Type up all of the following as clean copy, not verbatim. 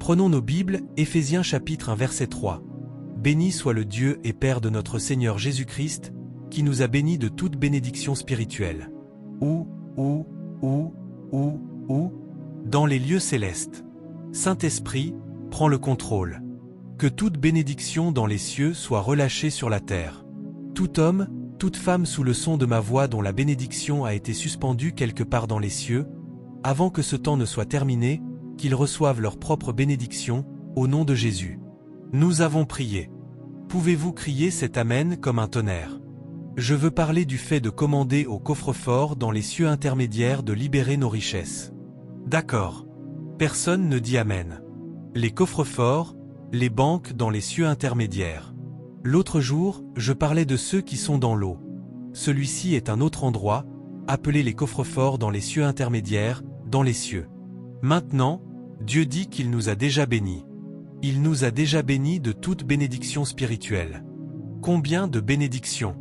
Prenons nos Bibles, Éphésiens chapitre 1 verset 3. Béni soit le Dieu et Père de notre Seigneur Jésus-Christ, qui nous a bénis de toute bénédiction spirituelle. Où, dans les lieux célestes. Saint-Esprit, prends le contrôle. Que toute bénédiction dans les cieux soit relâchée sur la terre. Tout homme, toute femme sous le son de ma voix dont la bénédiction a été suspendue quelque part dans les cieux, avant que ce temps ne soit terminé, qu'ils reçoivent leur propre bénédiction, au nom de Jésus. Nous avons prié. Pouvez-vous crier cet Amen comme un tonnerre? Je veux parler du fait de commander au coffre-fort dans les cieux intermédiaires de libérer nos richesses. D'accord. Personne ne dit Amen. Les coffres-forts, les banques dans les cieux intermédiaires. L'autre jour, je parlais de ceux qui sont dans l'eau. Celui-ci est un autre endroit, appelé les coffres-forts dans les cieux intermédiaires, dans les cieux. Maintenant, Dieu dit qu'il nous a déjà bénis. Il nous a déjà bénis de toute bénédiction spirituelle. Combien de bénédictions?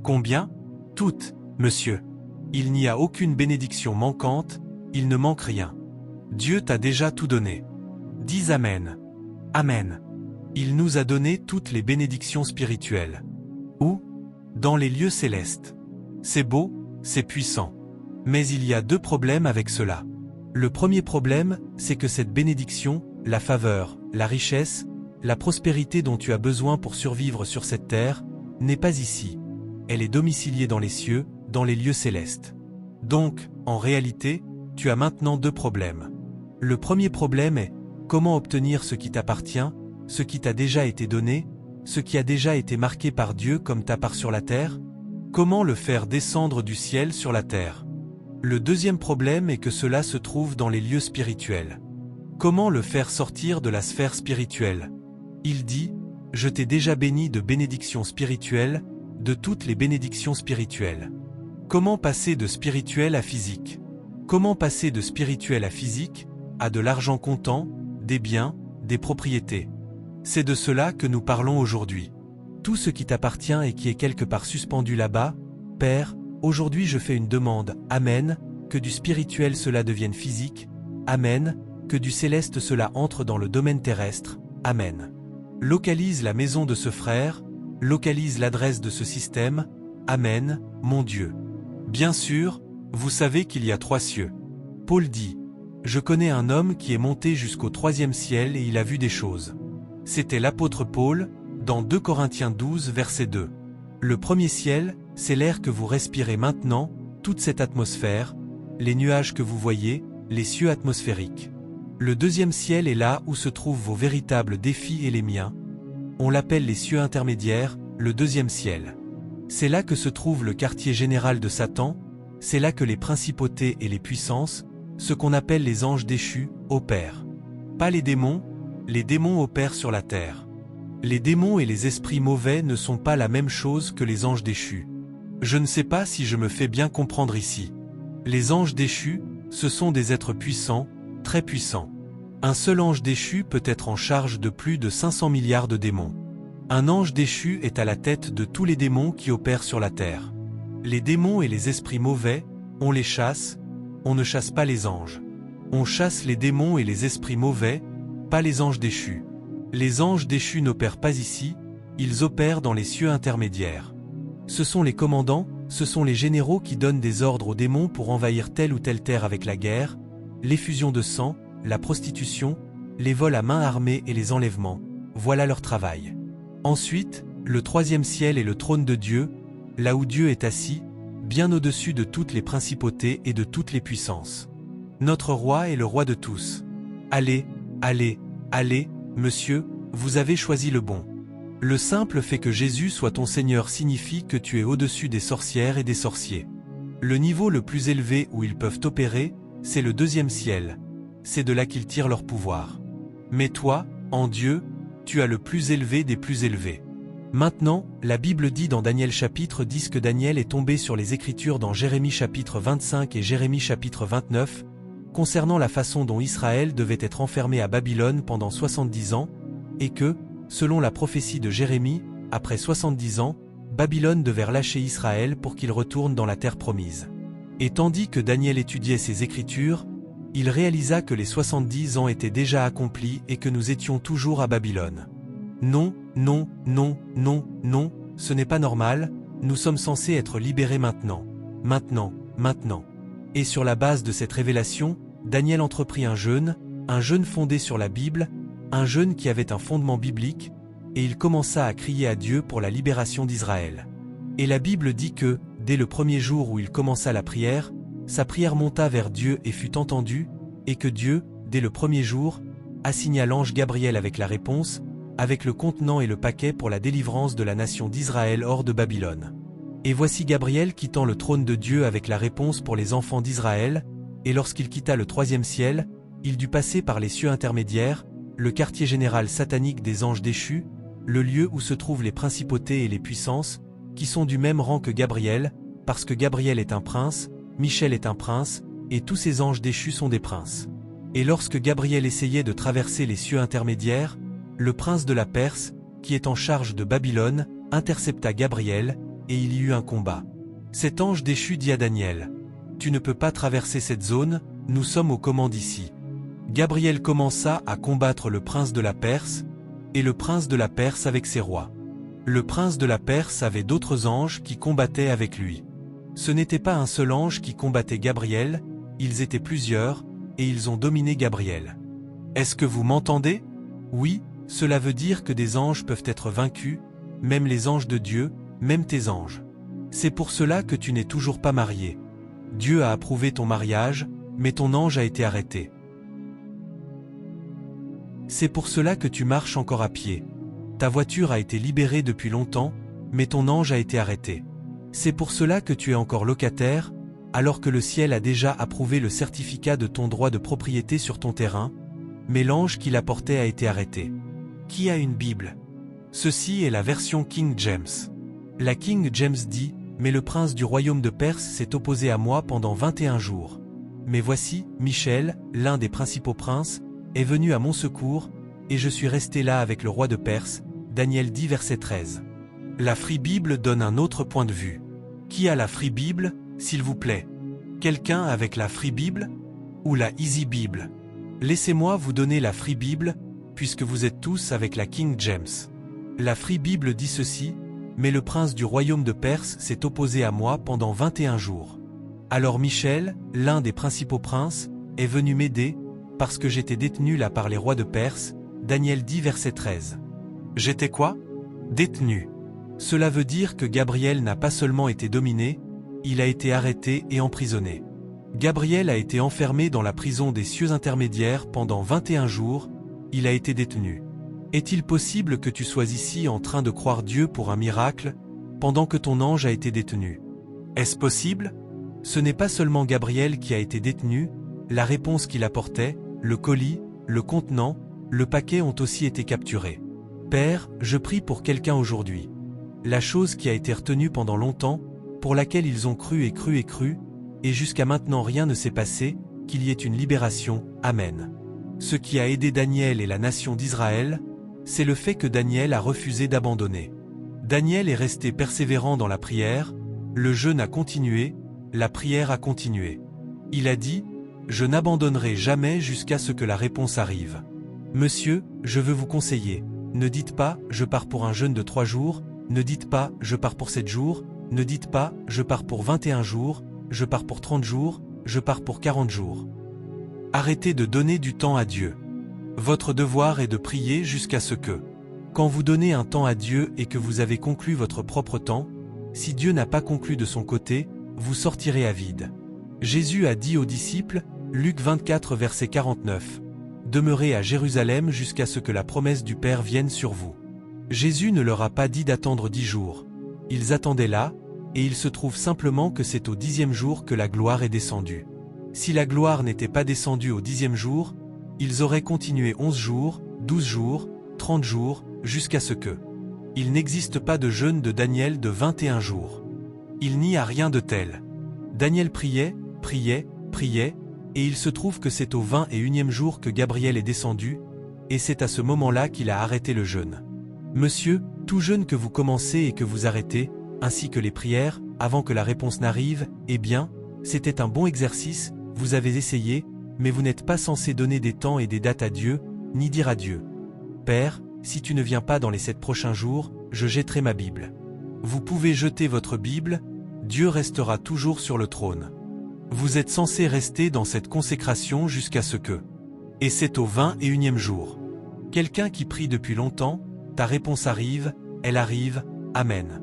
Combien? Toutes, monsieur. Il n'y a aucune bénédiction manquante, il ne manque rien. Dieu t'a déjà tout donné. Dis Amen. Amen. Il nous a donné toutes les bénédictions spirituelles. Où? Dans les lieux célestes. C'est beau, c'est puissant. Mais il y a deux problèmes avec cela. Le premier problème, c'est que cette bénédiction, la faveur, la richesse, la prospérité dont tu as besoin pour survivre sur cette terre, n'est pas ici. Elle est domiciliée dans les cieux, dans les lieux célestes. Donc, en réalité, tu as maintenant deux problèmes. Le premier problème est, comment obtenir ce qui t'appartient, ce qui t'a déjà été donné, ce qui a déjà été marqué par Dieu comme ta part sur la terre? Comment le faire descendre du ciel sur la terre? Le deuxième problème est que cela se trouve dans les lieux spirituels. Comment le faire sortir de la sphère spirituelle? Il dit, je t'ai déjà béni de bénédictions spirituelles, de toutes les bénédictions spirituelles. Comment passer de spirituel à physique? Comment passer de spirituel à physique, à de l'argent comptant, des biens, des propriétés? C'est de cela que nous parlons aujourd'hui. Tout ce qui t'appartient et qui est quelque part suspendu là-bas, Père, aujourd'hui je fais une demande, Amen, que du spirituel cela devienne physique, Amen, que du céleste cela entre dans le domaine terrestre, Amen. Localise la maison de ce frère, localise l'adresse de ce système, Amen, mon Dieu. Bien sûr, vous savez qu'il y a 3 cieux. Paul dit, je connais un homme qui est monté jusqu'au 3e ciel et il a vu des choses. C'était l'apôtre Paul, dans 2 Corinthiens 12 verset 2. Le premier ciel, c'est l'air que vous respirez maintenant, toute cette atmosphère, les nuages que vous voyez, les cieux atmosphériques. Le deuxième ciel est là où se trouvent vos véritables défis et les miens. On l'appelle les cieux intermédiaires, le deuxième ciel. C'est là que se trouve le quartier général de Satan, c'est là que les principautés et les puissances, ce qu'on appelle les anges déchus, opèrent. Pas les démons opèrent sur la terre. Les démons et les esprits mauvais ne sont pas la même chose que les anges déchus. Je ne sais pas si je me fais bien comprendre ici. Les anges déchus, ce sont des êtres puissants, très puissants. Un seul ange déchu peut être en charge de plus de 500 milliards de démons. Un ange déchu est à la tête de tous les démons qui opèrent sur la terre. Les démons et les esprits mauvais, on les chasse, on ne chasse pas les anges. On chasse les démons et les esprits mauvais, pas les anges déchus. Les anges déchus n'opèrent pas ici, ils opèrent dans les cieux intermédiaires. Ce sont les commandants, ce sont les généraux qui donnent des ordres aux démons pour envahir telle ou telle terre avec la guerre, l'effusion de sang, la prostitution, les vols à main armée et les enlèvements. Voilà leur travail. Ensuite, le 3e ciel est le trône de Dieu, là où Dieu est assis, bien au-dessus de toutes les principautés et de toutes les puissances. Notre roi est le roi de tous. Allez, allez, allez, monsieur, vous avez choisi le bon. Le simple fait que Jésus soit ton Seigneur signifie que tu es au-dessus des sorcières et des sorciers. Le niveau le plus élevé où ils peuvent opérer, c'est le 2e ciel. C'est de là qu'ils tirent leur pouvoir. Mais toi, en Dieu, tu as le plus élevé des plus élevés. Maintenant, la Bible dit dans Daniel chapitre 10 que Daniel est tombé sur les Écritures dans Jérémie chapitre 25 et Jérémie chapitre 29, concernant la façon dont Israël devait être enfermé à Babylone pendant 70 ans, et que, selon la prophétie de Jérémie, après 70 ans, Babylone devait relâcher Israël pour qu'il retourne dans la terre promise. Et tandis que Daniel étudiait ces Écritures, Il réalisa que les 70 ans étaient déjà accomplis et que nous étions toujours à Babylone. Non, non, non, non, non, ce n'est pas normal, nous sommes censés être libérés maintenant. Maintenant, maintenant. Et sur la base de cette révélation, Daniel entreprit un jeûne fondé sur la Bible, un jeûne qui avait un fondement biblique, et il commença à crier à Dieu pour la libération d'Israël. Et la Bible dit que, dès le premier jour où il commença la prière, sa prière monta vers Dieu et fut entendue, et que Dieu, dès le premier jour, assigna l'ange Gabriel avec la réponse, avec le contenant et le paquet pour la délivrance de la nation d'Israël hors de Babylone. Et voici Gabriel quittant le trône de Dieu avec la réponse pour les enfants d'Israël, et lorsqu'il quitta le troisième ciel, il dut passer par les cieux intermédiaires, le quartier général satanique des anges déchus, le lieu où se trouvent les principautés et les puissances, qui sont du même rang que Gabriel, parce que Gabriel est un prince, Michel est un prince, et tous ces anges déchus sont des princes. Et lorsque Gabriel essayait de traverser les cieux intermédiaires, le prince de la Perse, qui est en charge de Babylone, intercepta Gabriel, et il y eut un combat. Cet ange déchu dit à Daniel, « Tu ne peux pas traverser cette zone, nous sommes aux commandes ici. » Gabriel commença à combattre le prince de la Perse, et le prince de la Perse avec ses rois. Le prince de la Perse avait d'autres anges qui combattaient avec lui. Ce n'était pas un seul ange qui combattait Gabriel, ils étaient plusieurs, et ils ont dominé Gabriel. Est-ce que vous m'entendez? Oui, cela veut dire que des anges peuvent être vaincus, même les anges de Dieu, même tes anges. C'est pour cela que tu n'es toujours pas marié. Dieu a approuvé ton mariage, mais ton ange a été arrêté. C'est pour cela que tu marches encore à pied. Ta voiture a été libérée depuis longtemps, mais ton ange a été arrêté. C'est pour cela que tu es encore locataire, alors que le ciel a déjà approuvé le certificat de ton droit de propriété sur ton terrain, mais l'ange qui l'apportait a été arrêté. Qui a une Bible? Ceci est la version King James. La King James dit, « Mais le prince du royaume de Perse s'est opposé à moi pendant 21 jours. Mais voici, Michel, l'un des principaux princes, est venu à mon secours, et je suis resté là avec le roi de Perse. » Daniel 10 verset 13. La Free Bible donne un autre point de vue. Qui a la Free Bible, s'il vous plaît? Quelqu'un avec la Free Bible? Ou la Easy Bible? Laissez-moi vous donner la Free Bible, puisque vous êtes tous avec la King James. La Free Bible dit ceci, « Mais le prince du royaume de Perse s'est opposé à moi pendant 21 jours. Alors Michel, l'un des principaux princes, est venu m'aider, parce que j'étais détenu là par les rois de Perse. » Daniel 10 verset 13. J'étais quoi? Détenu. Cela veut dire que Gabriel n'a pas seulement été dominé, il a été arrêté et emprisonné. Gabriel a été enfermé dans la prison des cieux intermédiaires pendant 21 jours, il a été détenu. Est-il possible que tu sois ici en train de croire Dieu pour un miracle, pendant que ton ange a été détenu? Est-ce possible? Ce n'est pas seulement Gabriel qui a été détenu, la réponse qu'il apportait, le colis, le contenant, le paquet ont aussi été capturés. Père, je prie pour quelqu'un aujourd'hui. La chose qui a été retenue pendant longtemps, pour laquelle ils ont cru et cru et cru, et jusqu'à maintenant rien ne s'est passé, qu'il y ait une libération, Amen. Ce qui a aidé Daniel et la nation d'Israël, c'est le fait que Daniel a refusé d'abandonner. Daniel est resté persévérant dans la prière, le jeûne a continué, la prière a continué. Il a dit, « Je n'abandonnerai jamais jusqu'à ce que la réponse arrive. » Monsieur, je veux vous conseiller, ne dites pas « Je pars pour un jeûne de 3 jours », ne dites pas « Je pars pour 7 jours », ne dites pas « Je pars pour 21 jours », je pars pour 30 jours, je pars pour 40 jours. Arrêtez de donner du temps à Dieu. Votre devoir est de prier jusqu'à ce que, quand vous donnez un temps à Dieu et que vous avez conclu votre propre temps, si Dieu n'a pas conclu de son côté, vous sortirez à vide. Jésus a dit aux disciples, Luc 24 verset 49, « Demeurez à Jérusalem jusqu'à ce que la promesse du Père vienne sur vous. » Jésus ne leur a pas dit d'attendre 10 jours. Ils attendaient là, et il se trouve simplement que c'est au 10e jour que la gloire est descendue. Si la gloire n'était pas descendue au 10e jour, ils auraient continué 11 jours, 12 jours, 30 jours, jusqu'à ce que. Il n'existe pas de jeûne de Daniel de 21 jours. Il n'y a rien de tel. Daniel priait, priait, priait, et il se trouve que c'est au 21e jour que Gabriel est descendu, et c'est à ce moment-là qu'il a arrêté le jeûne. Monsieur, tout jeûne que vous commencez et que vous arrêtez, ainsi que les prières, avant que la réponse n'arrive, eh bien, c'était un bon exercice, vous avez essayé, mais vous n'êtes pas censé donner des temps et des dates à Dieu, ni dire à Dieu: Père, si tu ne viens pas dans les 7 prochains jours, je jetterai ma Bible. Vous pouvez jeter votre Bible, Dieu restera toujours sur le trône. Vous êtes censé rester dans cette consécration jusqu'à ce que. Et c'est au 21e jour. Quelqu'un qui prie depuis longtemps, ta réponse arrive, elle arrive, Amen.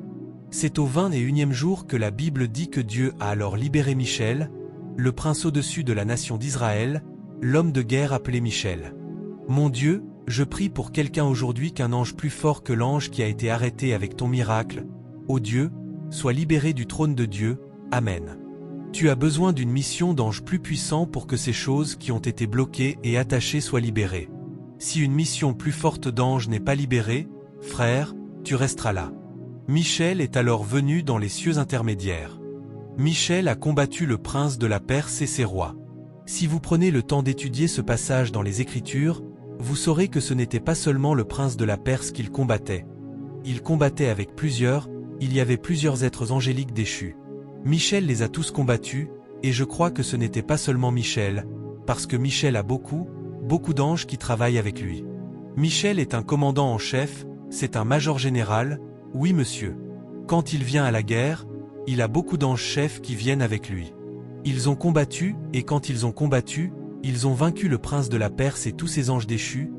C'est au 21e jour que la Bible dit que Dieu a alors libéré Michel, le prince au-dessus de la nation d'Israël, l'homme de guerre appelé Michel. Mon Dieu, je prie pour quelqu'un aujourd'hui qu'un ange plus fort que l'ange qui a été arrêté avec ton miracle, ô Dieu, soit libéré du trône de Dieu, Amen. Tu as besoin d'une mission d'ange plus puissant pour que ces choses qui ont été bloquées et attachées soient libérées. Si une mission plus forte d'ange n'est pas libérée, frère, tu resteras là. Michel est alors venu dans les cieux intermédiaires. Michel a combattu le prince de la Perse et ses rois. Si vous prenez le temps d'étudier ce passage dans les Écritures, vous saurez que ce n'était pas seulement le prince de la Perse qu'il combattait. Il combattait avec plusieurs, il y avait plusieurs êtres angéliques déchus. Michel les a tous combattus, et je crois que ce n'était pas seulement Michel, parce que Michel a beaucoup d'anges qui travaillent avec lui. Michel est un commandant en chef, c'est un major général, oui monsieur. Quand il vient à la guerre, il a beaucoup d'anges chefs qui viennent avec lui. Ils ont combattu, et quand ils ont combattu, ils ont vaincu le prince de la Perse et tous ses anges déchus,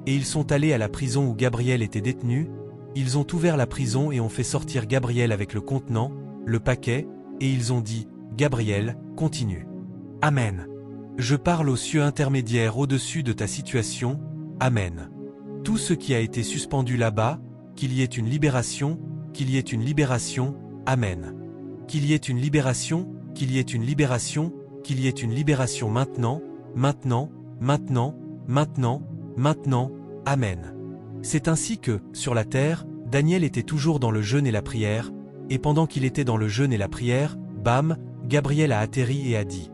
et ils sont allés à la prison où Gabriel était détenu, ils ont ouvert la prison et ont fait sortir Gabriel avec le contenant, le paquet, et ils ont dit, Gabriel, continue. Amen. Je parle aux cieux intermédiaires au-dessus de ta situation, Amen. Tout ce qui a été suspendu là-bas, qu'il y ait une libération, qu'il y ait une libération, Amen. Qu'il y ait une libération, qu'il y ait une libération, qu'il y ait une libération maintenant, maintenant, maintenant, maintenant, maintenant, Amen. C'est ainsi que, sur la terre, Daniel était toujours dans le jeûne et la prière, et pendant qu'il était dans le jeûne et la prière, bam, Gabriel a atterri et a dit: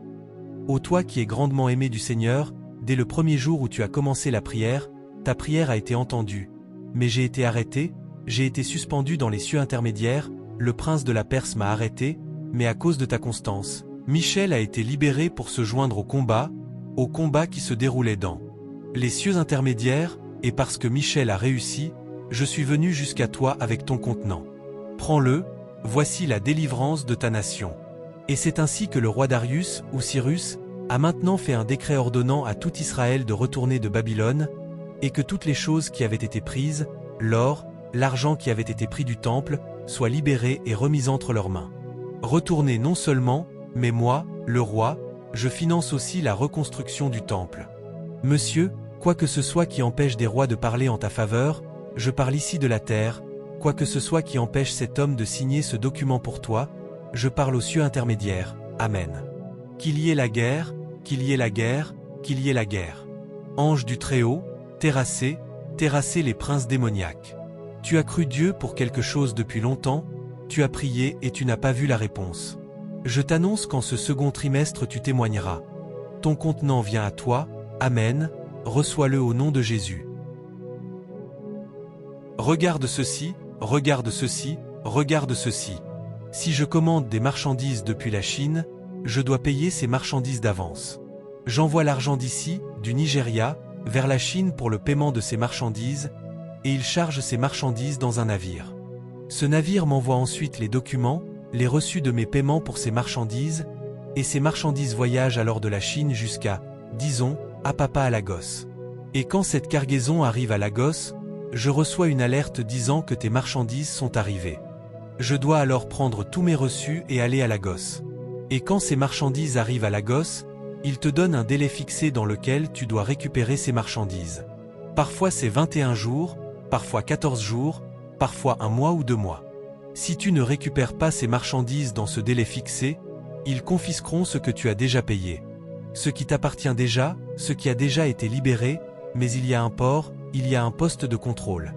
Ô toi qui es grandement aimé du Seigneur, dès le premier jour où tu as commencé la prière, ta prière a été entendue. Mais j'ai été arrêté, j'ai été suspendu dans les cieux intermédiaires, le prince de la Perse m'a arrêté, mais à cause de ta constance, Michel a été libéré pour se joindre au combat qui se déroulait dans les cieux intermédiaires, et parce que Michel a réussi, je suis venu jusqu'à toi avec ton contenant. Prends-le, voici la délivrance de ta nation. Et c'est ainsi que le roi Darius, ou Cyrus, a maintenant fait un décret ordonnant à tout Israël de retourner de Babylone, et que toutes les choses qui avaient été prises, l'or, l'argent qui avait été pris du temple, soient libérées et remises entre leurs mains. Retournez non seulement, mais moi, le roi, je finance aussi la reconstruction du temple. Monsieur, quoi que ce soit qui empêche des rois de parler en ta faveur, je parle ici de la terre, quoi que ce soit qui empêche cet homme de signer ce document pour toi, je parle aux cieux intermédiaires, Amen. Qu'il y ait la guerre, qu'il y ait la guerre, qu'il y ait la guerre. Ange du Très-Haut, terrassez les princes démoniaques. Tu as cru Dieu pour quelque chose depuis longtemps, tu as prié et tu n'as pas vu la réponse. Je t'annonce qu'en ce second trimestre tu témoigneras. Ton contenant vient à toi, Amen, reçois-le au nom de Jésus. Regarde ceci, regarde ceci, regarde ceci. Si je commande des marchandises depuis la Chine, je dois payer ces marchandises d'avance. J'envoie l'argent d'ici, du Nigeria, vers la Chine pour le paiement de ces marchandises, et il charge ces marchandises dans un navire. Ce navire m'envoie ensuite les documents, les reçus de mes paiements pour ces marchandises, et ces marchandises voyagent alors de la Chine jusqu'à, disons, Apapa à Lagos. Et quand cette cargaison arrive à Lagos, je reçois une alerte disant que tes marchandises sont arrivées. Je dois alors prendre tous mes reçus et aller à Lagos. Et quand ces marchandises arrivent à Lagos, il te donne un délai fixé dans lequel tu dois récupérer ces marchandises. Parfois c'est 21 jours, parfois 14 jours, parfois 1 mois ou 2 mois. Si tu ne récupères pas ces marchandises dans ce délai fixé, ils confisqueront ce que tu as déjà payé. Ce qui t'appartient déjà, ce qui a déjà été libéré, mais il y a un port, il y a un poste de contrôle.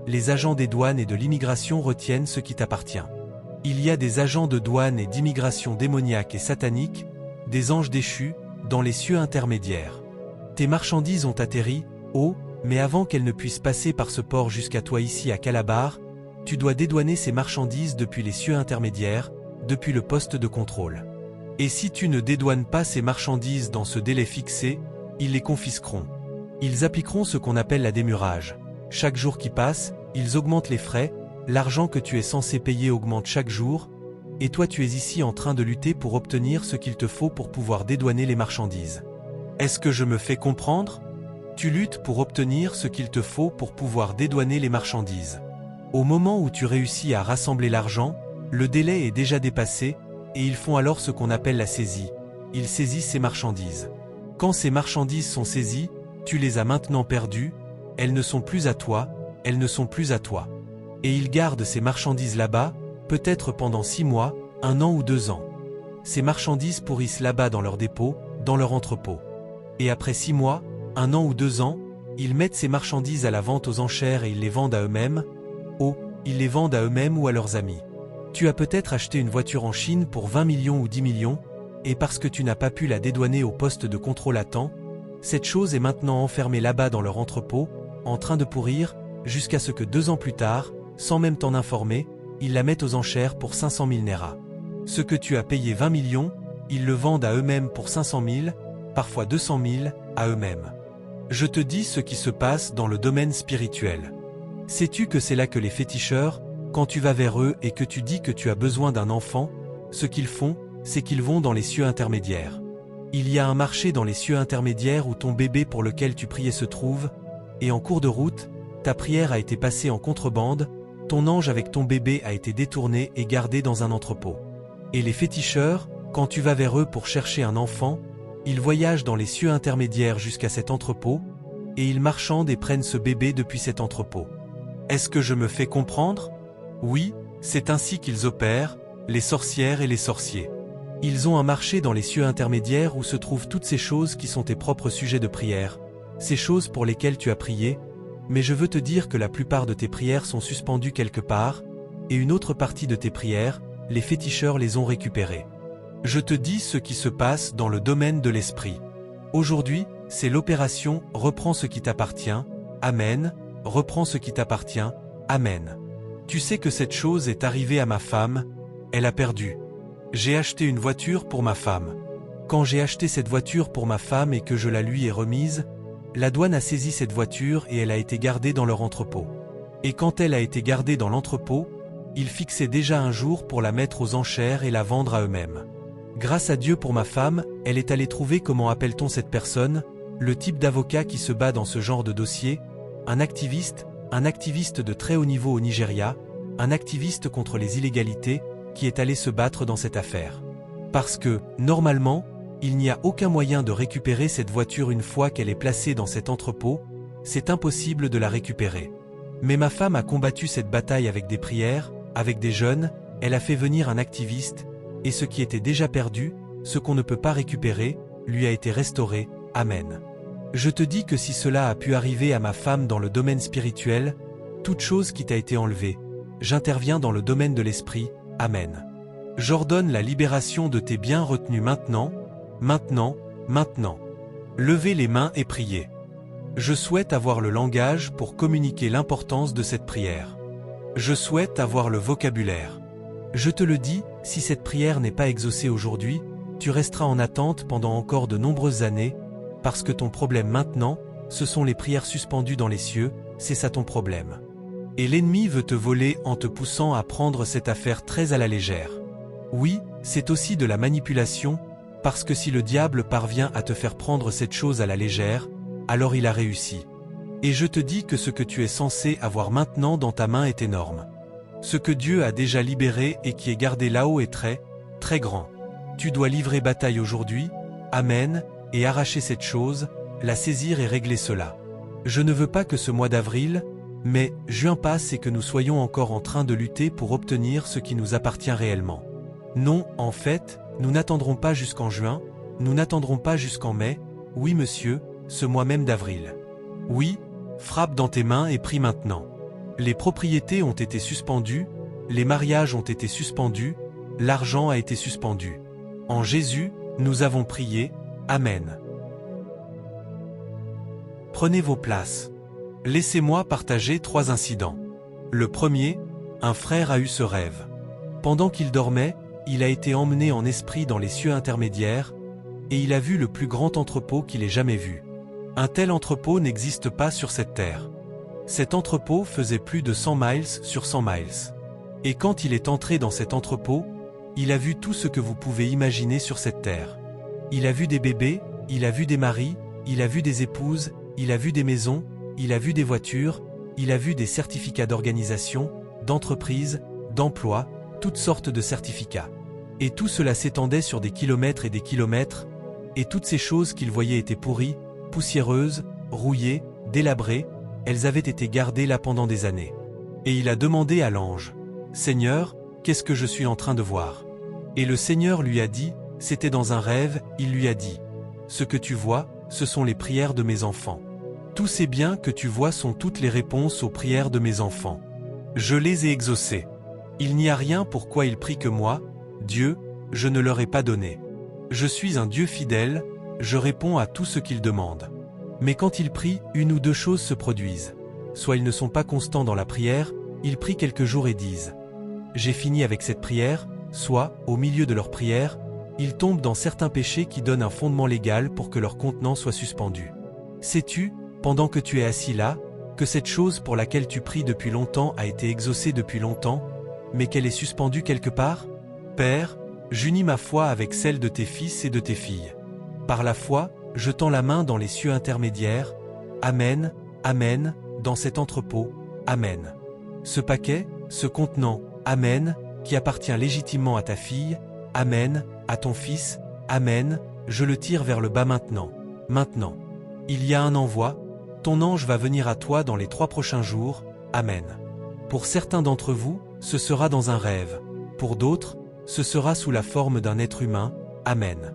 Les agents des douanes et de l'immigration retiennent ce qui t'appartient. Il y a des agents de douane et d'immigration démoniaques et sataniques, des anges déchus, dans les cieux intermédiaires. Tes marchandises ont atterri, mais avant qu'elles ne puissent passer par ce port jusqu'à toi ici à Calabar, tu dois dédouaner ces marchandises depuis les cieux intermédiaires, depuis le poste de contrôle. Et si tu ne dédouanes pas ces marchandises dans ce délai fixé, ils les confisqueront. Ils appliqueront ce qu'on appelle la démurrage. Chaque jour qui passe, ils augmentent les frais, l'argent que tu es censé payer augmente chaque jour, et toi tu es ici en train de lutter pour obtenir ce qu'il te faut pour pouvoir dédouaner les marchandises. Est-ce que je me fais comprendre? Tu luttes pour obtenir ce qu'il te faut pour pouvoir dédouaner les marchandises. Au moment où tu réussis à rassembler l'argent, le délai est déjà dépassé, et ils font alors ce qu'on appelle la saisie. Ils saisissent ces marchandises. Quand ces marchandises sont saisies, tu les as maintenant perdues, elles ne sont plus à toi, elles ne sont plus à toi. Et ils gardent ces marchandises là-bas, peut-être pendant 6 mois, 1 an ou 2 ans. Ces marchandises pourrissent là-bas dans leur dépôt, dans leur entrepôt. Et après 6 mois, 1 an ou 2 ans, ils mettent ces marchandises à la vente aux enchères et ils les vendent à eux-mêmes. Oh, ils les vendent à eux-mêmes ou à leurs amis. Tu as peut-être acheté une voiture en Chine pour 20 millions ou 10 millions, et parce que tu n'as pas pu la dédouaner au poste de contrôle à temps, cette chose est maintenant enfermée là-bas dans leur entrepôt, en train de pourrir, jusqu'à ce que 2 ans plus tard, sans même t'en informer, ils la mettent aux enchères pour 500 000 Naira. Ce que tu as payé 20 millions, ils le vendent à eux-mêmes pour 500 000, parfois 200 000, à eux-mêmes. Je te dis ce qui se passe dans le domaine spirituel. Sais-tu que c'est là que les féticheurs, quand tu vas vers eux et que tu dis que tu as besoin d'un enfant, ce qu'ils font, c'est qu'ils vont dans les cieux intermédiaires. Il y a un marché dans les cieux intermédiaires où ton bébé pour lequel tu priais se trouve, et en cours de route, ta prière a été passée en contrebande, ton ange avec ton bébé a été détourné et gardé dans un entrepôt. Et les féticheurs, quand tu vas vers eux pour chercher un enfant, ils voyagent dans les cieux intermédiaires jusqu'à cet entrepôt, et ils marchandent et prennent ce bébé depuis cet entrepôt. Est-ce que je me fais comprendre? Oui, c'est ainsi qu'ils opèrent, les sorcières et les sorciers. Ils ont un marché dans les cieux intermédiaires où se trouvent toutes ces choses qui sont tes propres sujets de prière, ces choses pour lesquelles tu as prié, mais je veux te dire que la plupart de tes prières sont suspendues quelque part, et une autre partie de tes prières, les féticheurs les ont récupérées. Je te dis ce qui se passe dans le domaine de l'esprit. Aujourd'hui, c'est l'opération « Reprends ce qui t'appartient », Amen, reprends ce qui t'appartient, Amen. Tu sais que cette chose est arrivée à ma femme, elle a perdu. J'ai acheté une voiture pour ma femme. Quand j'ai acheté cette voiture pour ma femme et que je la lui ai remise, la douane a saisi cette voiture et elle a été gardée dans leur entrepôt. Et quand elle a été gardée dans l'entrepôt, ils fixaient déjà un jour pour la mettre aux enchères et la vendre à eux-mêmes. Grâce à Dieu pour ma femme, elle est allée trouver comment appelle-t-on cette personne, le type d'avocat qui se bat dans ce genre de dossier, un activiste de très haut niveau au Nigeria, un activiste contre les illégalités, qui est allé se battre dans cette affaire. Parce que, normalement, il n'y a aucun moyen de récupérer cette voiture une fois qu'elle est placée dans cet entrepôt, c'est impossible de la récupérer. Mais ma femme a combattu cette bataille avec des prières, avec des jeûnes, elle a fait venir un activiste, et ce qui était déjà perdu, ce qu'on ne peut pas récupérer, lui a été restauré, Amen. Je te dis que si cela a pu arriver à ma femme dans le domaine spirituel, toute chose qui t'a été enlevée, j'interviens dans le domaine de l'esprit, Amen. J'ordonne la libération de tes biens retenus maintenant, maintenant, maintenant. Levez les mains et priez. Je souhaite avoir le langage pour communiquer l'importance de cette prière. Je souhaite avoir le vocabulaire. Je te le dis, si cette prière n'est pas exaucée aujourd'hui, tu resteras en attente pendant encore de nombreuses années, parce que ton problème maintenant, ce sont les prières suspendues dans les cieux, c'est ça ton problème. Et l'ennemi veut te voler en te poussant à prendre cette affaire très à la légère. Oui, c'est aussi de la manipulation, parce que si le diable parvient à te faire prendre cette chose à la légère, alors il a réussi. Et je te dis que ce que tu es censé avoir maintenant dans ta main est énorme. Ce que Dieu a déjà libéré et qui est gardé là-haut est très, très grand. Tu dois livrer bataille aujourd'hui, Amen, et arracher cette chose, la saisir et régler cela. Je ne veux pas que ce mois d'avril, mais juin passe et que nous soyons encore en train de lutter pour obtenir ce qui nous appartient réellement. Non, en fait, nous n'attendrons pas jusqu'en juin, nous n'attendrons pas jusqu'en mai, oui monsieur, ce mois même d'avril. Oui, frappe dans tes mains et prie maintenant. Les propriétés ont été suspendues, les mariages ont été suspendus, l'argent a été suspendu. En Jésus, nous avons prié, Amen. Prenez vos places. Laissez-moi partager 3 incidents. Le premier, un frère a eu ce rêve. Pendant qu'il dormait, il a été emmené en esprit dans les cieux intermédiaires, et il a vu le plus grand entrepôt qu'il ait jamais vu. Un tel entrepôt n'existe pas sur cette terre. Cet entrepôt faisait plus de 100 miles sur 100 miles. Et quand il est entré dans cet entrepôt, il a vu tout ce que vous pouvez imaginer sur cette terre. Il a vu des bébés, il a vu des maris, il a vu des épouses, il a vu des maisons, il a vu des voitures, il a vu des certificats d'organisation, d'entreprise, d'emploi, toutes sortes de certificats. Et tout cela s'étendait sur des kilomètres et des kilomètres, et toutes ces choses qu'il voyait étaient pourries, poussiéreuses, rouillées, délabrées, elles avaient été gardées là pendant des années. Et il a demandé à l'ange, « Seigneur, qu'est-ce que je suis en train de voir ?» Et le Seigneur lui a dit, c'était dans un rêve, il lui a dit, « Ce que tu vois, ce sont les prières de mes enfants. Tous ces biens que tu vois sont toutes les réponses aux prières de mes enfants. Je les ai exaucés. Il n'y a rien pour quoi ils prient que moi, Dieu, je ne leur ai pas donné. Je suis un Dieu fidèle, je réponds à tout ce qu'ils demandent. Mais quand ils prient, une ou deux choses se produisent. Soit ils ne sont pas constants dans la prière, ils prient quelques jours et disent « J'ai fini avec cette prière », soit, au milieu de leur prière, ils tombent dans certains péchés qui donnent un fondement légal pour que leur contenant soit suspendu. Sais-tu, pendant que tu es assis là, que cette chose pour laquelle tu pries depuis longtemps a été exaucée depuis longtemps, mais qu'elle est suspendue quelque part? Père, j'unis ma foi avec celle de tes fils et de tes filles. Par la foi, je tends la main dans les cieux intermédiaires. Amen, Amen, dans cet entrepôt. Amen. Ce paquet, ce contenant, Amen, qui appartient légitimement à ta fille, Amen, à ton fils, Amen, je le tire vers le bas maintenant. Maintenant. Il y a un envoi, ton ange va venir à toi dans les 3 prochains jours, Amen. Pour certains d'entre vous, ce sera dans un rêve. Pour d'autres, ce sera sous la forme d'un être humain, Amen.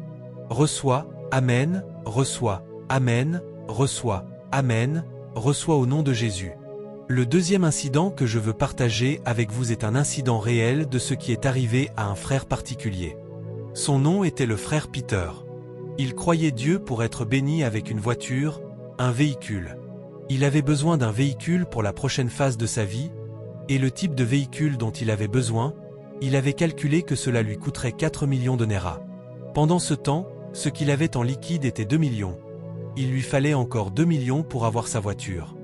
Reçois, Amen, reçois, Amen, reçois, Amen, reçois au nom de Jésus. Le deuxième incident que je veux partager avec vous est un incident réel de ce qui est arrivé à un frère particulier. Son nom était le frère Peter. Il croyait Dieu pour être béni avec une voiture, un véhicule. Il avait besoin d'un véhicule pour la prochaine phase de sa vie, et le type de véhicule dont il avait besoin, il avait calculé que cela lui coûterait 4 millions de Naira. Pendant ce temps, ce qu'il avait en liquide était 2 millions. Il lui fallait encore 2 millions pour avoir sa voiture.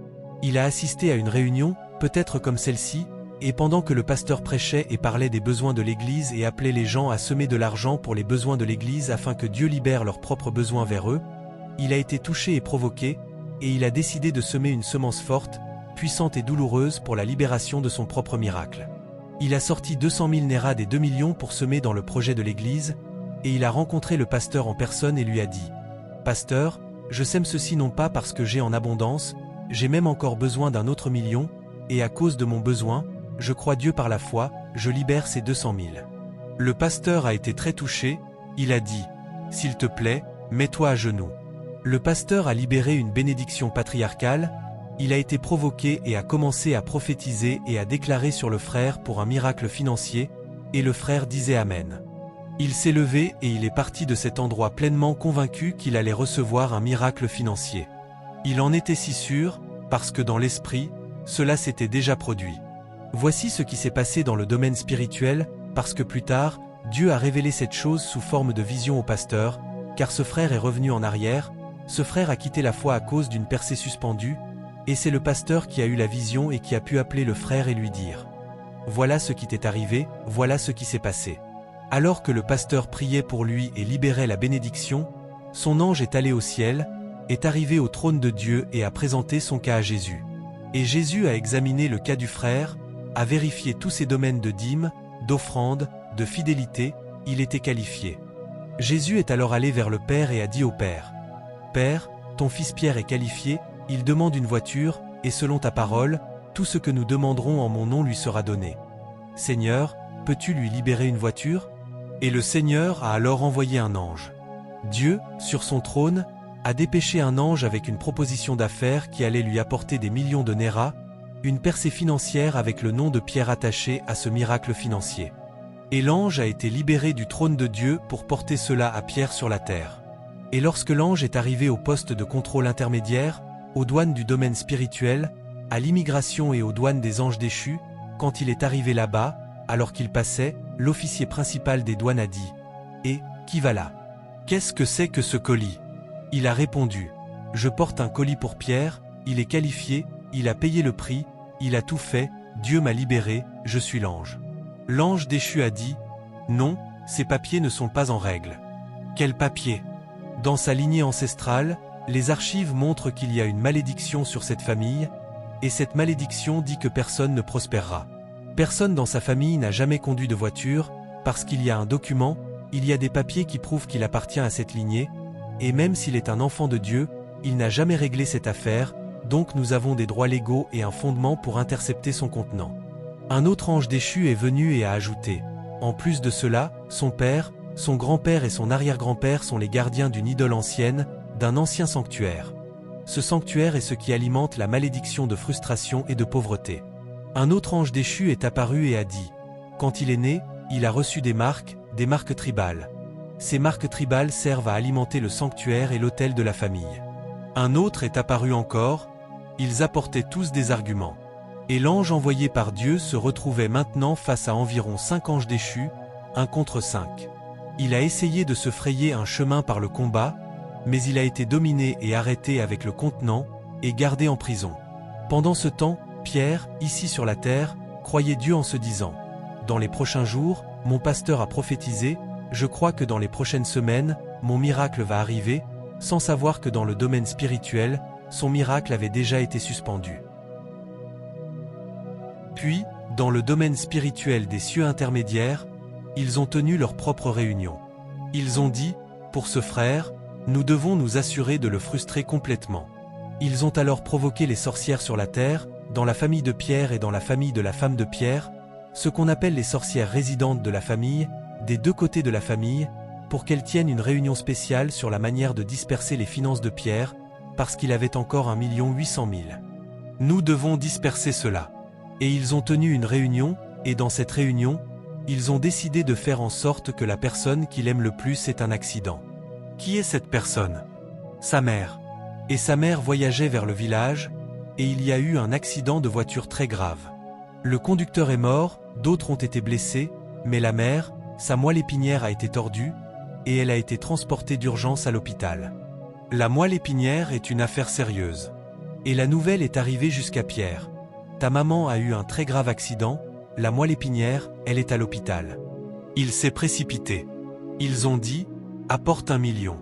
Il a assisté à une réunion, peut-être comme celle-ci, et pendant que le pasteur prêchait et parlait des besoins de l'Église et appelait les gens à semer de l'argent pour les besoins de l'Église afin que Dieu libère leurs propres besoins vers eux, il a été touché et provoqué, et il a décidé de semer une semence forte, puissante et douloureuse pour la libération de son propre miracle. Il a sorti 200 000 Naira des 2 millions pour semer dans le projet de l'Église, et il a rencontré le pasteur en personne et lui a dit « Pasteur, je sème ceci non pas parce que j'ai en abondance, j'ai même encore besoin d'un autre million, et à cause de mon besoin, je crois Dieu par la foi, je libère ces 200 000. » Le pasteur a été très touché, il a dit « S'il te plaît, mets-toi à genoux. » Le pasteur a libéré une bénédiction patriarcale, il a été provoqué et a commencé à prophétiser et à déclarer sur le frère pour un miracle financier, et le frère disait Amen. Il s'est levé et il est parti de cet endroit pleinement convaincu qu'il allait recevoir un miracle financier. Il en était si sûr, parce que dans l'esprit, cela s'était déjà produit. Voici ce qui s'est passé dans le domaine spirituel, parce que plus tard, Dieu a révélé cette chose sous forme de vision au pasteur, car ce frère est revenu en arrière, ce frère a quitté la foi à cause d'une percée suspendue, et c'est le pasteur qui a eu la vision et qui a pu appeler le frère et lui dire « Voilà ce qui t'est arrivé, voilà ce qui s'est passé. » Alors que le pasteur priait pour lui et libérait la bénédiction, son ange est allé au ciel, est arrivé au trône de Dieu et a présenté son cas à Jésus. Et Jésus a examiné le cas du frère, a vérifié tous ses domaines de dîmes, d'offrandes, de fidélité, il était qualifié. Jésus est alors allé vers le Père et a dit au Père « Père, ton fils Pierre est qualifié, il demande une voiture, et selon ta parole, tout ce que nous demanderons en mon nom lui sera donné. Seigneur, peux-tu lui libérer une voiture ?» Et le Seigneur a alors envoyé un ange. Dieu, sur son trône, a dépêché un ange avec une proposition d'affaires qui allait lui apporter des millions de Naira, une percée financière avec le nom de Pierre attaché à ce miracle financier. Et l'ange a été libéré du trône de Dieu pour porter cela à Pierre sur la terre. Et lorsque l'ange est arrivé au poste de contrôle intermédiaire, aux douanes du domaine spirituel, à l'immigration et aux douanes des anges déchus, quand il est arrivé là-bas, alors qu'il passait, l'officier principal des douanes a dit « Et, qui va là? Qu'est-ce que c'est que ce colis ?» Il a répondu « Je porte un colis pour Pierre, il est qualifié, il a payé le prix, il a tout fait, Dieu m'a libéré, je suis l'ange. » L'ange déchu a dit « Non, ces papiers ne sont pas en règle. » Quel papier? Dans sa lignée ancestrale, les archives montrent qu'il y a une malédiction sur cette famille, et cette malédiction dit que personne ne prospérera. Personne dans sa famille n'a jamais conduit de voiture, parce qu'il y a un document, il y a des papiers qui prouvent qu'il appartient à cette lignée, et même s'il est un enfant de Dieu, il n'a jamais réglé cette affaire, donc nous avons des droits légaux et un fondement pour intercepter son contenant. Un autre ange déchu est venu et a ajouté « En plus de cela, son père, son grand-père et son arrière-grand-père sont les gardiens d'une idole ancienne, d'un ancien sanctuaire. Ce sanctuaire est ce qui alimente la malédiction de frustration et de pauvreté. » Un autre ange déchu est apparu et a dit « Quand il est né, il a reçu des marques tribales. Ces marques tribales servent à alimenter le sanctuaire et l'autel de la famille. » Un autre est apparu encore, ils apportaient tous des arguments. Et l'ange envoyé par Dieu se retrouvait maintenant face à environ 5 anges déchus, 1 contre 5. Il a essayé de se frayer un chemin par le combat, mais il a été dominé et arrêté avec le contenant, et gardé en prison. Pendant ce temps, Pierre, ici sur la terre, croyait Dieu en se disant « Dans les prochains jours, mon pasteur a prophétisé, je crois que dans les prochaines semaines, mon miracle va arriver », sans savoir que dans le domaine spirituel, son miracle avait déjà été suspendu. Puis, dans le domaine spirituel des cieux intermédiaires, ils ont tenu leur propre réunion. Ils ont dit, pour ce frère, nous devons nous assurer de le frustrer complètement. Ils ont alors provoqué les sorcières sur la terre, dans la famille de Pierre et dans la famille de la femme de Pierre, ce qu'on appelle les sorcières résidentes de la famille, des deux côtés de la famille, pour qu'elles tiennent une réunion spéciale sur la manière de disperser les finances de Pierre, parce qu'il avait encore 1 800 000. Nous devons disperser cela. Et ils ont tenu une réunion, et dans cette réunion, ils ont décidé de faire en sorte que la personne qu'il aime le plus ait un accident. Qui est cette personne? Sa mère. Et sa mère voyageait vers le village, et il y a eu un accident de voiture très grave. Le conducteur est mort, d'autres ont été blessés, mais la mère, sa moelle épinière a été tordue, et elle a été transportée d'urgence à l'hôpital. La moelle épinière est une affaire sérieuse. Et la nouvelle est arrivée jusqu'à Pierre. Ta maman a eu un très grave accident, la moelle épinière, elle est à l'hôpital. Il s'est précipité. Ils ont dit, apporte 1 million.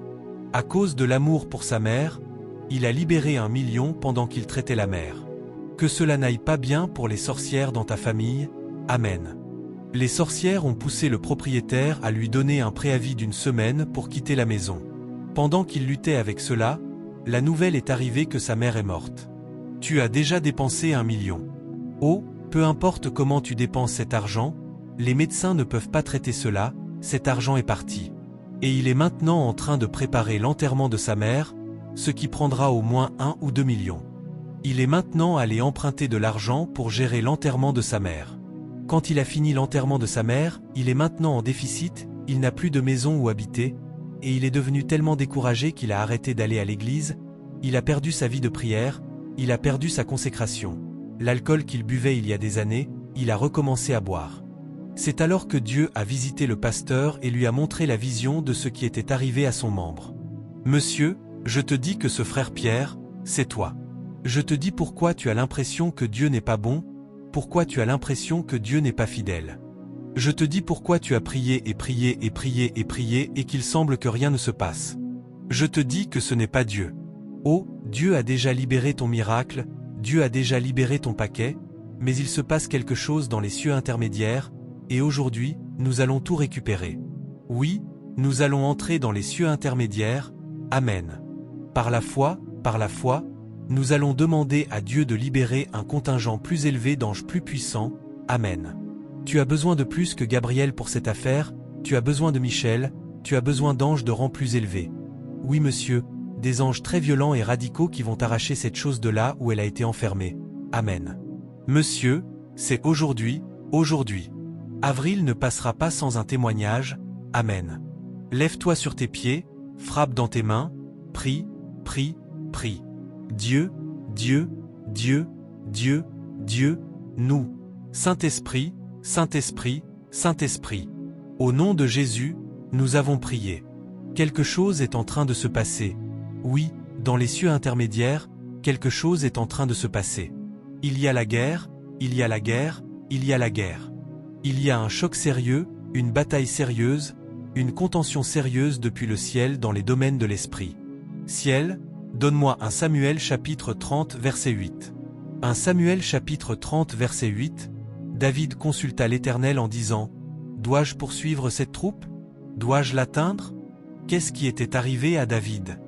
À cause de l'amour pour sa mère, il a libéré 1 million pendant qu'il traitait la mère. Que cela n'aille pas bien pour les sorcières dans ta famille, Amen. Les sorcières ont poussé le propriétaire à lui donner un préavis d'1 semaine pour quitter la maison. Pendant qu'il luttait avec cela, la nouvelle est arrivée que sa mère est morte. Tu as déjà dépensé 1 million. Oh, peu importe comment tu dépenses cet argent, les médecins ne peuvent pas traiter cela, cet argent est parti. Et il est maintenant en train de préparer l'enterrement de sa mère, ce qui prendra au moins 1 ou 2 millions. Il est maintenant allé emprunter de l'argent pour gérer l'enterrement de sa mère. Quand il a fini l'enterrement de sa mère, il est maintenant en déficit, il n'a plus de maison où habiter, et il est devenu tellement découragé qu'il a arrêté d'aller à l'église, il a perdu sa vie de prière, il a perdu sa consécration. L'alcool qu'il buvait il y a des années, il a recommencé à boire. C'est alors que Dieu a visité le pasteur et lui a montré la vision de ce qui était arrivé à son membre. « Monsieur, je te dis que ce frère Pierre, c'est toi. Je te dis pourquoi tu as l'impression que Dieu n'est pas bon, pourquoi tu as l'impression que Dieu n'est pas fidèle. Je te dis pourquoi tu as prié et prié et prié et prié et qu'il semble que rien ne se passe. Je te dis que ce n'est pas Dieu. Oh, Dieu a déjà libéré ton miracle, Dieu a déjà libéré ton paquet, mais il se passe quelque chose dans les cieux intermédiaires, et aujourd'hui, nous allons tout récupérer. Oui, nous allons entrer dans les cieux intermédiaires, Amen. Par la foi, nous allons demander à Dieu de libérer un contingent plus élevé d'anges plus puissants, Amen. Tu as besoin de plus que Gabriel pour cette affaire, tu as besoin de Michel, tu as besoin d'anges de rang plus élevé. Oui monsieur, des anges très violents et radicaux qui vont arracher cette chose de là où elle a été enfermée. Amen. Monsieur, c'est aujourd'hui, aujourd'hui. Avril ne passera pas sans un témoignage, Amen. Lève-toi sur tes pieds, frappe dans tes mains, prie, prie, prie. Dieu, Dieu, Dieu, Dieu, Dieu, nous. Saint-Esprit, Saint-Esprit, Saint-Esprit. Au nom de Jésus, nous avons prié. Quelque chose est en train de se passer. Oui, dans les cieux intermédiaires, quelque chose est en train de se passer. Il y a la guerre, il y a la guerre, il y a la guerre. Il y a un choc sérieux, une bataille sérieuse, une contention sérieuse depuis le ciel dans les domaines de l'esprit. Ciel, donne-moi 1 Samuel chapitre 30 verset 8. 1 Samuel chapitre 30 verset 8, David consulta l'Éternel en disant, « Dois-je poursuivre cette troupe? Dois-je l'atteindre? » Qu'est-ce qui était arrivé à David?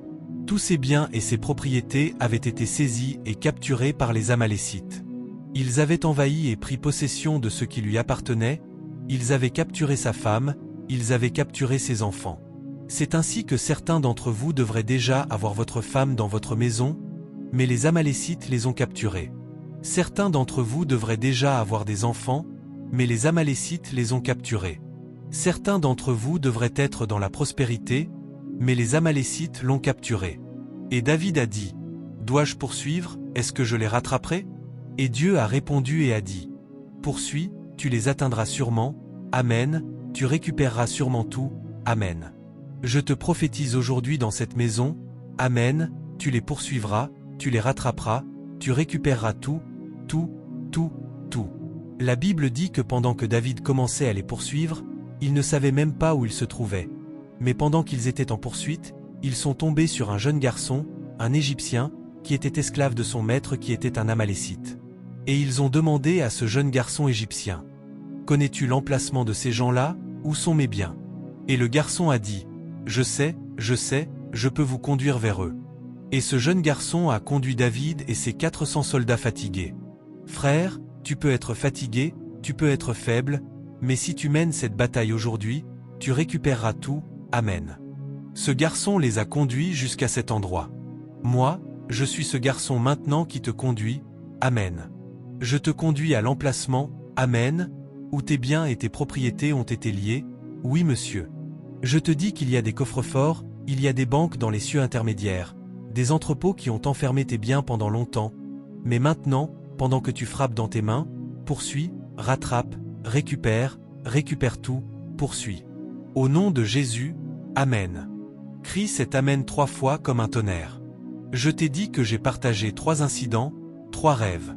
Tous ses biens et ses propriétés avaient été saisis et capturés par les Amalécites. Ils avaient envahi et pris possession de ce qui lui appartenait, ils avaient capturé sa femme, ils avaient capturé ses enfants. C'est ainsi que certains d'entre vous devraient déjà avoir votre femme dans votre maison, mais les Amalécites les ont capturés. Certains d'entre vous devraient déjà avoir des enfants, mais les Amalécites les ont capturés. Certains d'entre vous devraient être dans la prospérité, mais les Amalécites l'ont capturé. Et David a dit, « Dois-je poursuivre, est-ce que je les rattraperai ?» Et Dieu a répondu et a dit, « Poursuis, tu les atteindras sûrement, Amen, tu récupéreras sûrement tout, Amen. Je te prophétise aujourd'hui dans cette maison, Amen, tu les poursuivras, tu les rattraperas, tu récupéreras tout, tout, tout, tout. » La Bible dit que pendant que David commençait à les poursuivre, ils ne savaient même pas où ils se trouvaient. Mais pendant qu'ils étaient en poursuite, ils sont tombés sur un jeune garçon, un Égyptien, qui était esclave de son maître qui était un Amalécite. Et ils ont demandé à ce jeune garçon égyptien, « Connais-tu l'emplacement de ces gens-là? Où sont mes biens ?» Et le garçon a dit, « Je sais, je peux vous conduire vers eux. » Et ce jeune garçon a conduit David et ses 400 soldats fatigués. Frère, tu peux être fatigué, tu peux être faible, mais si tu mènes cette bataille aujourd'hui, tu récupéreras tout, Amen. Ce garçon les a conduits jusqu'à cet endroit. Moi, je suis ce garçon maintenant qui te conduit, Amen. Je te conduis à l'emplacement, Amen, où tes biens et tes propriétés ont été liés, oui monsieur. Je te dis qu'il y a des coffres-forts, il y a des banques dans les cieux intermédiaires, des entrepôts qui ont enfermé tes biens pendant longtemps, mais maintenant, pendant que tu frappes dans tes mains, poursuis, rattrape, récupère tout, poursuis. Au nom de Jésus, Amen. Crie cet Amen 3 fois comme un tonnerre. Je t'ai dit que j'ai partagé 3 incidents, 3 rêves.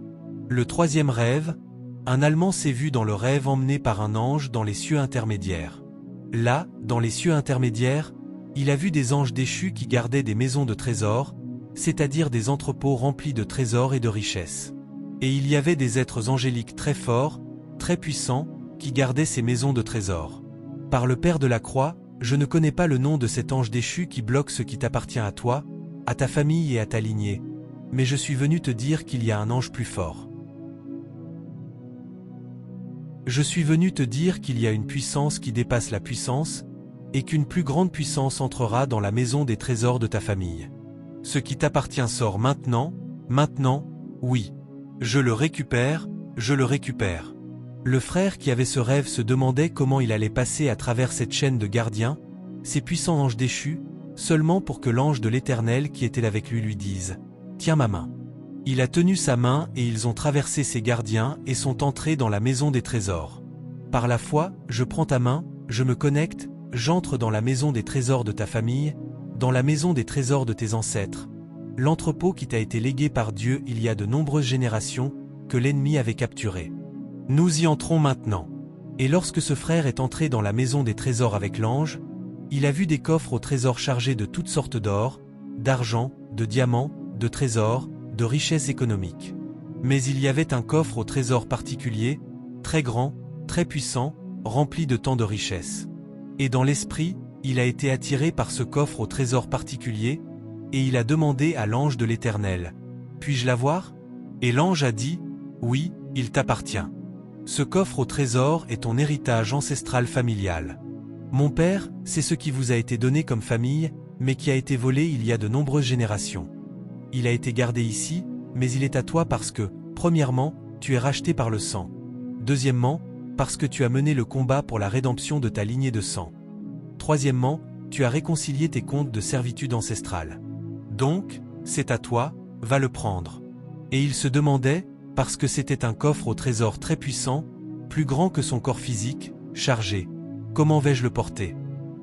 Le 3e rêve, un Allemand s'est vu dans le rêve emmené par un ange dans les cieux intermédiaires. Là, dans les cieux intermédiaires, il a vu des anges déchus qui gardaient des maisons de trésors, c'est-à-dire des entrepôts remplis de trésors et de richesses. Et il y avait des êtres angéliques très forts, très puissants, qui gardaient ces maisons de trésors. Par le Père de la croix, je ne connais pas le nom de cet ange déchu qui bloque ce qui t'appartient à toi, à ta famille et à ta lignée, mais je suis venu te dire qu'il y a un ange plus fort. Je suis venu te dire qu'il y a une puissance qui dépasse la puissance, et qu'une plus grande puissance entrera dans la maison des trésors de ta famille. Ce qui t'appartient sort maintenant, oui. Je le récupère, je le récupère. Le frère qui avait ce rêve se demandait comment il allait passer à travers cette chaîne de gardiens, ces puissants anges déchus, seulement pour que l'ange de l'Éternel qui était avec lui dise « Tiens ma main ». Il a tenu sa main et ils ont traversé ces gardiens et sont entrés dans la maison des trésors. Par la foi, je prends ta main, je me connecte, j'entre dans la maison des trésors de ta famille, dans la maison des trésors de tes ancêtres, l'entrepôt qui t'a été légué par Dieu il y a de nombreuses générations, que l'ennemi avait capturé. Nous y entrons maintenant. Et lorsque ce frère est entré dans la maison des trésors avec l'ange, il a vu des coffres au trésor chargés de toutes sortes d'or, d'argent, de diamants, de trésors, de richesses économiques. Mais il y avait un coffre au trésor particulier, très grand, très puissant, rempli de tant de richesses. Et dans l'esprit, il a été attiré par ce coffre au trésor particulier, et il a demandé à l'ange de l'Éternel, « Puis-je l'avoir » Et l'ange a dit, « Oui, il t'appartient. Ce coffre au trésor est ton héritage ancestral familial. Mon père, c'est ce qui vous a été donné comme famille, mais qui a été volé il y a de nombreuses générations. Il a été gardé ici, mais il est à toi parce que, premièrement, tu es racheté par le sang. Deuxièmement, parce que tu as mené le combat pour la rédemption de ta lignée de sang. Troisièmement, tu as réconcilié tes comptes de servitude ancestrale. Donc, c'est à toi, va le prendre. » Et il se demandait, parce que c'était un coffre au trésor très puissant, plus grand que son corps physique, chargé. Comment vais-je le porter ?»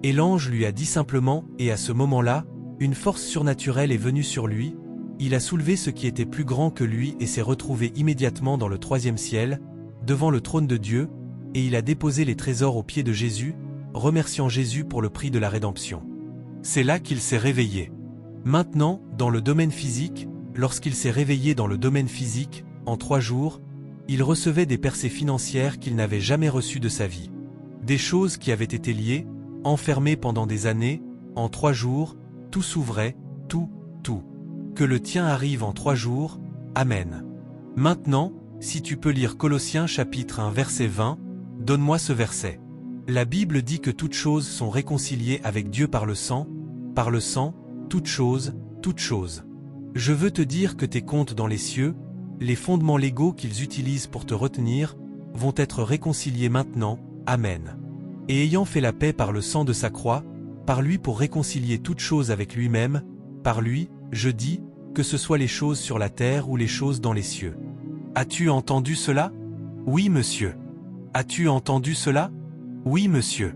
Et l'ange lui a dit simplement, et à ce moment-là, une force surnaturelle est venue sur lui, il a soulevé ce qui était plus grand que lui et s'est retrouvé immédiatement dans le 3e ciel, devant le trône de Dieu, et il a déposé les trésors aux pieds de Jésus, remerciant Jésus pour le prix de la rédemption. C'est là qu'il s'est réveillé. Maintenant, dans le domaine physique, lorsqu'il s'est réveillé dans le domaine physique, en 3 jours, il recevait des percées financières qu'il n'avait jamais reçues de sa vie. Des choses qui avaient été liées, enfermées pendant des années, en 3 jours, tout s'ouvrait, tout. Que le tien arrive en 3 jours, Amen. Maintenant, si tu peux lire Colossiens chapitre 1 verset 20, donne-moi ce verset. La Bible dit que toutes choses sont réconciliées avec Dieu par le sang, toutes choses. Je veux te dire que tes comptes dans les cieux, les fondements légaux qu'ils utilisent pour te retenir, vont être réconciliés maintenant, Amen. Et ayant fait la paix par le sang de sa croix, par lui pour réconcilier toutes choses avec lui-même, par lui, je dis, que ce soit les choses sur la terre ou les choses dans les cieux. As-tu entendu cela? Oui, monsieur. As-tu entendu cela? Oui, monsieur.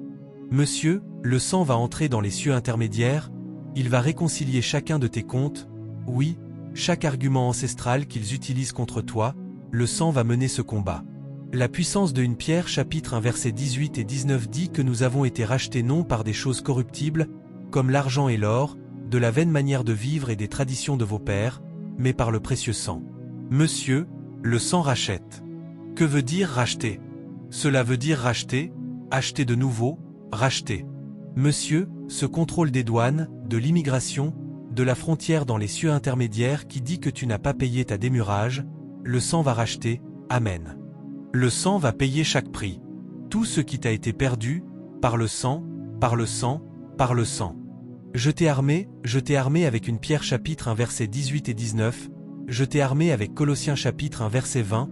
Monsieur, le sang va entrer dans les cieux intermédiaires, il va réconcilier chacun de tes comptes, oui, chaque argument ancestral qu'ils utilisent contre toi, le sang va mener ce combat. La puissance de 1 Pierre chapitre 1 versets 18 et 19 dit que nous avons été rachetés non par des choses corruptibles, comme l'argent et l'or, de la vaine manière de vivre et des traditions de vos pères, mais par le précieux sang. Monsieur, le sang rachète. Que veut dire racheter? Cela veut dire racheter, acheter de nouveau, racheter. Monsieur, ce contrôle des douanes, de l'immigration, de la frontière dans les cieux intermédiaires qui dit que tu n'as pas payé ta démurrage, le sang va racheter, Amen. Le sang va payer chaque prix. Tout ce qui t'a été perdu, par le sang. Je t'ai armé avec 1 Pierre chapitre 1 versets 18 et 19, je t'ai armé avec Colossiens chapitre 1 verset 20,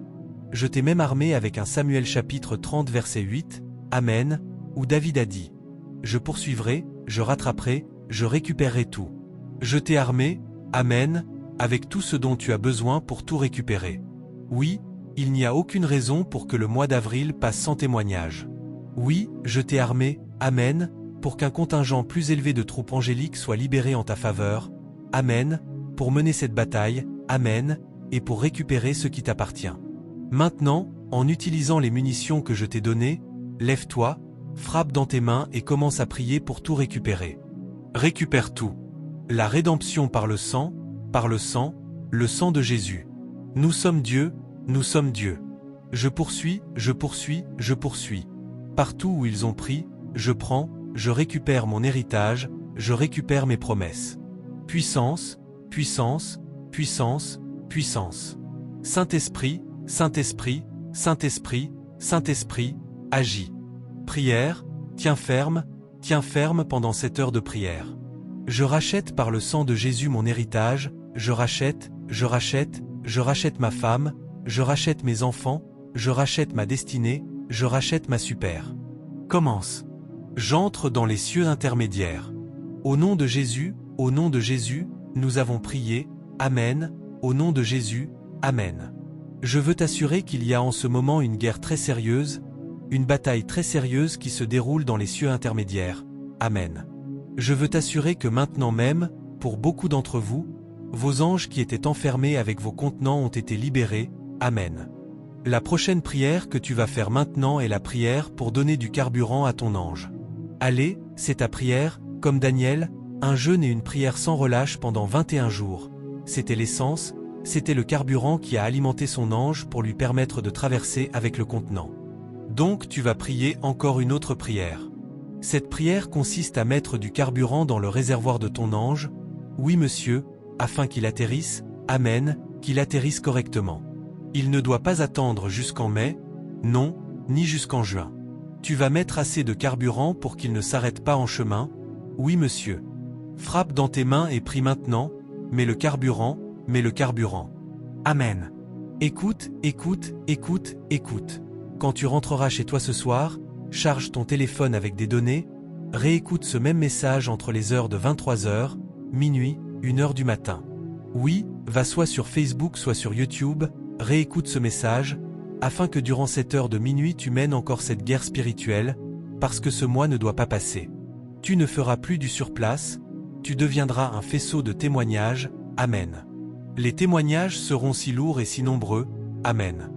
je t'ai même armé avec 1 Samuel chapitre 30 verset 8, Amen, où David a dit, je poursuivrai, je rattraperai, je récupérerai tout. Je t'ai armé, Amen, avec tout ce dont tu as besoin pour tout récupérer. Oui, il n'y a aucune raison pour que le mois d'avril passe sans témoignage. Oui, je t'ai armé, Amen, pour qu'un contingent plus élevé de troupes angéliques soit libéré en ta faveur, Amen, pour mener cette bataille, Amen, et pour récupérer ce qui t'appartient. Maintenant, en utilisant les munitions que je t'ai données, lève-toi, frappe dans tes mains et commence à prier pour tout récupérer. Récupère tout. La rédemption par le sang, le sang de Jésus. Nous sommes Dieu. Je poursuis. Partout où ils ont pris, je prends, je récupère mon héritage, je récupère mes promesses. Puissance. Saint-Esprit, agis. Prière, tiens ferme pendant cette heure de prière. Je rachète par le sang de Jésus mon héritage, je rachète ma femme, je rachète mes enfants, je rachète ma destinée, je rachète ma super. Commence. J'entre dans les cieux intermédiaires. Au nom de Jésus, nous avons prié, Amen, au nom de Jésus, Amen. Je veux t'assurer qu'il y a en ce moment une guerre très sérieuse, une bataille très sérieuse qui se déroule dans les cieux intermédiaires, Amen. Je veux t'assurer que maintenant même, pour beaucoup d'entre vous, vos anges qui étaient enfermés avec vos contenants ont été libérés, Amen. La prochaine prière que tu vas faire maintenant est la prière pour donner du carburant à ton ange. Allez, c'est ta prière, comme Daniel, un jeûne et une prière sans relâche pendant 21 jours. C'était l'essence, c'était le carburant qui a alimenté son ange pour lui permettre de traverser avec le contenant. Donc tu vas prier encore une autre prière. Cette prière consiste à mettre du carburant dans le réservoir de ton ange, oui monsieur, afin qu'il atterrisse, Amen, qu'il atterrisse correctement. Il ne doit pas attendre jusqu'en mai, non, ni jusqu'en juin. Tu vas mettre assez de carburant pour qu'il ne s'arrête pas en chemin, oui monsieur. Frappe dans tes mains et prie maintenant, mets le carburant. Amen. Écoute. Quand tu rentreras chez toi ce soir, charge ton téléphone avec des données, réécoute ce même message entre les heures de 23h, minuit, 1h du matin. Oui, va soit sur Facebook soit sur YouTube, réécoute ce message, afin que durant cette heure de minuit tu mènes encore cette guerre spirituelle, parce que ce mois ne doit pas passer. Tu ne feras plus du surplace, tu deviendras un faisceau de témoignages. Amen. Les témoignages seront si lourds et si nombreux. Amen.